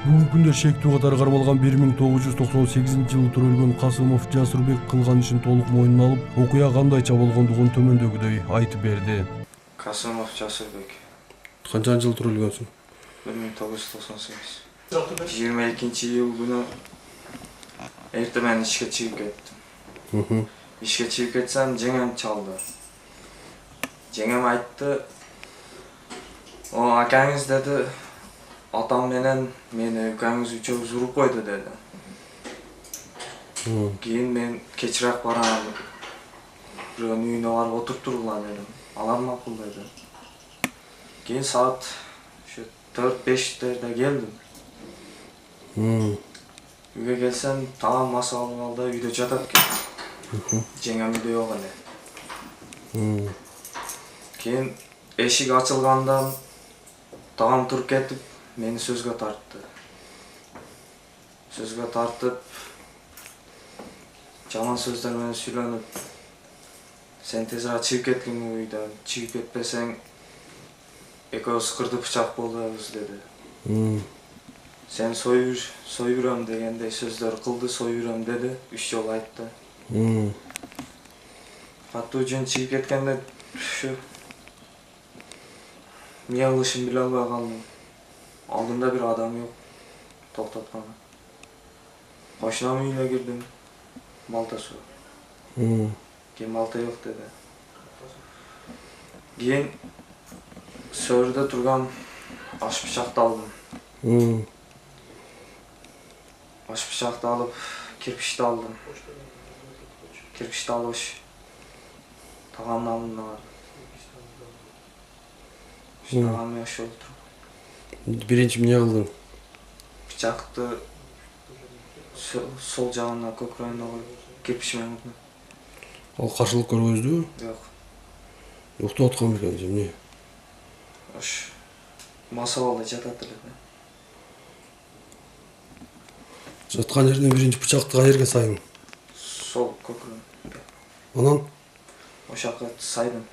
Бүгүнкү күндө шектүү катары кармалган 1998-жылы төрөлгөн Касымов Жасырбек кылган ишин толук мойнуна алып, окуя кандайча болгондугун төмөндөгүдөй айтып берди. Касымов Жасырбек. Канчанчы жылы төрөлгөнсүң? 1998. 22-iyul күнү эртең мен ишке чыгып кеттим. Ишке чыгып кетсем, жеңем чалды. Жеңем айтты: "О, акаңыз деди, атам менен мени экөөңүз үчөөбүз уруп койду" деди. Кийин мен кечирээк барам, бирөөнүн үйүнө барып отуруп тургула дедим. Алар макул деди. Кийин саат 4-5-терде келдим. Үйгө келсем, таам мас алып алды, үйдө жатат экен. Жеңем үйдө жок эле. Кийин эшик ачылгандан таам туруп кетип, мени сөзгө тартты. Сөзгө тартып, жаман сөздөр менен сүйлөнүп, "Сен тезирээк чыгып кеткиң үйдөн, чыгып кетпесең экөөбүз кырды бычак болобуз" деди. "Сен сойбүрөм" дегендей сөздөр кылды, "сойбүрөм" деди, 3 жолу айтты. Катуу жөн чыгып кеткенде ушу эмне кылышымды биле албай калдым. Алдымда бир адам жок, токтоткан. Кошунамдын үйүнө кирдим, балта суу. Кийин балта жок деди. Кийин сөрүдө турган аш бычакты алдым. Аш бычакты алып, кирпичти алдым. Кирпичти алып тагамдын алдына бардым. Тагам ошол туруп. Биринчи эмне кылдың? Бычакты сол жагына көкүрөгүнө коюп, кирпич менен урдум. Ал каршылык көргөздүбү? Жок. Уктап аткан бекен же эмне? Ош мас абалда жатат эле. Жаткан жерден биринчи бычакты каерге сайдың? Сол көкүрөгүн. Анан Ошакка сайдым.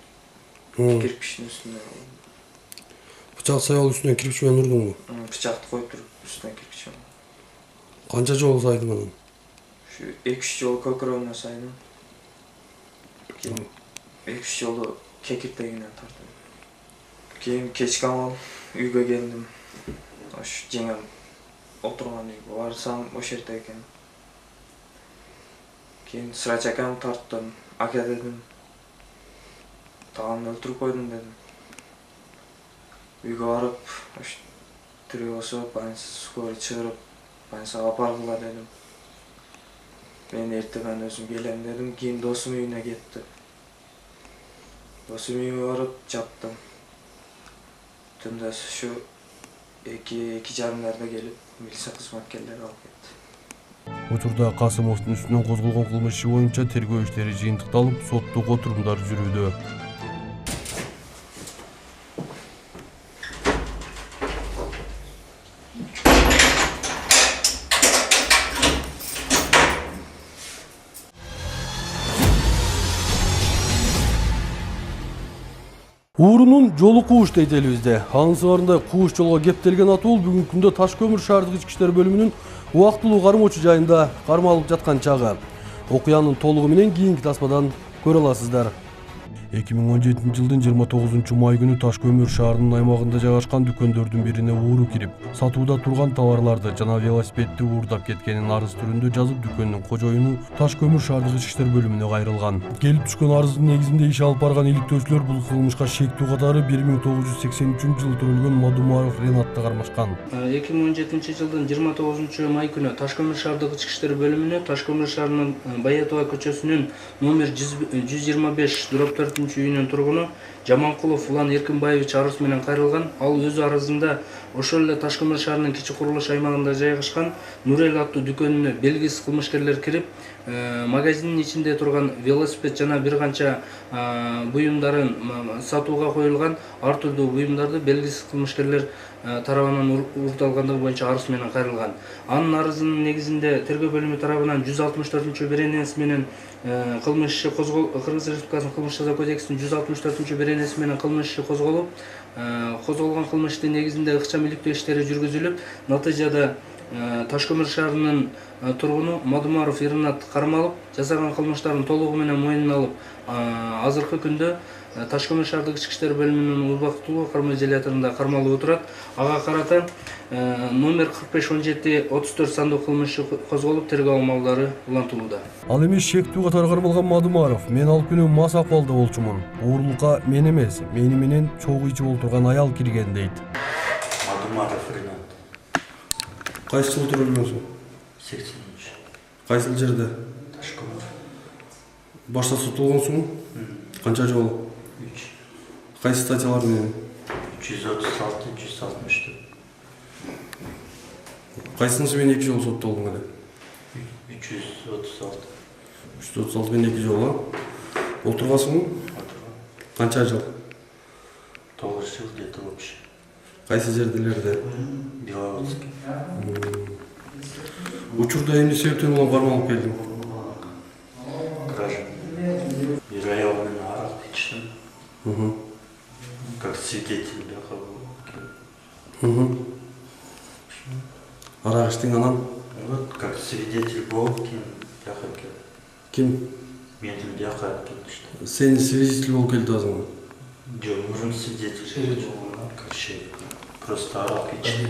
Кирпичтин үстүнө. бычак саябал үстүнөн кирпич менен урдуңбу? Бычакты коюп туруп, үстүнөн кирпич менен. Канча жолу сайдың анан? Ушу 2-3 жолу көкүрөгүнө сайдым. Кийин 2-3 жолу кекиртегинен тартып. Кийин кечки амал үйгө келдим. Ош жеңем отурган үйгө барсам, ош жерде экен. Кийин сырач акамды тарттым. "Ака" дедим, "Таамды өлтүрүп койдум" дедим. Үйгө барып, ош тирүү болсо, больница скорый чыгарып, больницага алып баргыла дедим. Мен эртең өзүм келем дедим. Кийин досум үйүнө кеттим. Досум үйүнө барып жаттым. Түндө ушу 2-2:30 келип, милиция кызматкерлери алып кетти. Учурда Касымовдун үстүнөн козголгон кылмыш иши боюнча тергөө иштери жыйынтыкталып, соттук отурумдар жүрүүдө. Уурунун жолу кууш дейт элибизде. Анын сыбарындай кууш жолго кептелген атуу бүгүнкү күндө Таш көмүр шаардык ички иштер бөлүмүнүн убактылуу кармоочу жайында кармалып жаткан чагы. Окуянын толугу менен кийинки таспадан көрө аласыздар. 2017-жылдын 29-май күнү Таш көмүр шаарынын аймагында жайгашкан дүкөндөрдүн бирине ууру кирип, сатууда турган товарларды жана велосипедди уурдап кеткенин арыз түрүндө жазып, дүкөндүн кожоюну Таш көмүр шаардык ички иштер бөлүмүнө кайрылган. Келип түшкөн арыздын негизинде иш алып барган иликтөөчүлөр бул кылмышка шектүү катары 1983-жылы төрөлгөн Мадумаров Ренатты кармашкан. 2017-жылдын 29-май күнү Таш көмүр шаардык ички иштер бөлүмүнө Таш көмүр шаарынын Баятова көчөсүнүн номер 125/4 үйүнүн тургуну Жаманкулов Улан Эркинбаевич арыз менен кайрылган. Ал өз арызында ошол эле Таш көмүр шаарынын кичи курулуш аймагында жайгашкан Нурел аттуу дүкөнүнө белгисиз кылмышкерлер кирип, магазиндин ичинде турган велосипед жана бир канча буюмдарын сатууга коюлган ар түрдүү буюмдарды белгисиз кылмышкерлер тарабынан уурдалгандыгы боюнча арыз менен кайрылган. Анын арызынын негизинде тергөө бөлүмү тарабынан 164-беренеси менен кылмыш иши Кыргыз Республикасынын кылмыш жаза кодексинин 164-беренеси менен кылмыш иши козголуп, козголгон кылмыштын негизинде ыкчам иликтөө иштери жүргүзүлүп, натыйжада Таш көмүр шаарынын тургуну Мадумаров Ирнат кармалып, жасаган кылмыштарын толугу менен мойнуна алып, азыркы күндө Таш көмүр шаардык ички иштер бөлүмүнүн убактылуу кармоо изоляторунда кармалып отурат. Ага карата номер 4517-34 сандуу кылмыш козголуп, тергөө амалдары улантылууда. Ал эми шектүү катары кармалган Мадумаров: "Мен ал күнү мас акыбалда болчумун. Уурулукка мен эмес, мени менен чогуу ичип отурган аял кирген" дейт. Мадумаров Ринат. Кайсы жылы төрөлгөнсүң? 80-нчи. Кайсыл жерде? Таш көмүр. Башта соттолгонсуңбу? Канча жолу? 3. Кайсы статьялар менен? 336, 164. Кайсынысы менен 2 жолу соттолдуң эле? 336. 336 менен 2 жолу. Отургансыңбы? Отырган. Канча жыл? 9 жыл где-то вообще. Кайсы жерделерде? Белорусский. Учурда эмне себептен улам кармалып келдиң? Кража. Bir аял менен арак ичтим. Как свидетель был. Арак ичтиң, анан? Вот как свидетель был, яхат келди. Ким? Мен яхат келди işte. Сен свидетель болуп келди азырмы? Жоқ, нужен свидетель. Вообще. Просто арак ичтим.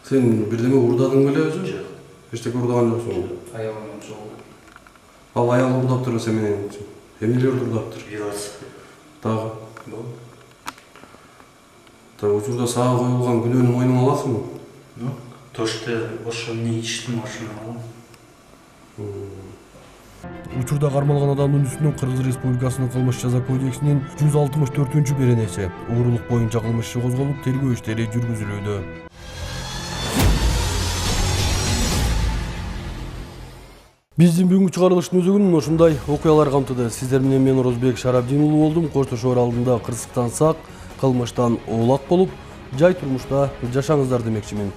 Сен бирдеме урдадың беле өзү? Жоқ. Эчтеке урдаган жоксуң. Аялынан жолу. Ал аял урдаптыр сен менен. Эмнелер урдаптыр? Велосипед. Дагы. Был. Так, учурда сага коюлган күнөөнү мойнуңа аласыңбы? Ну, то, что ошо эмне ичтим, ошону алам. Учурда кармалган адамдын үстүнөн Кыргыз Республикасынын кылмыш жаза кодексинин 164-беренеси уурулук боюнча кылмыш иши козголуп, тергөө иштери жүргүзүлүүдө. Биздин бүгүнкү чыгарылыштын өзөгүнүн ушундай окуялар камтыды. Сиздер менен мен Орозбек Шарабдин уулу болдум. Коштошоор алдында кырсыктан сак, кылмыштан оолак болуп, жай турмушта жашаңыздар демекчимин.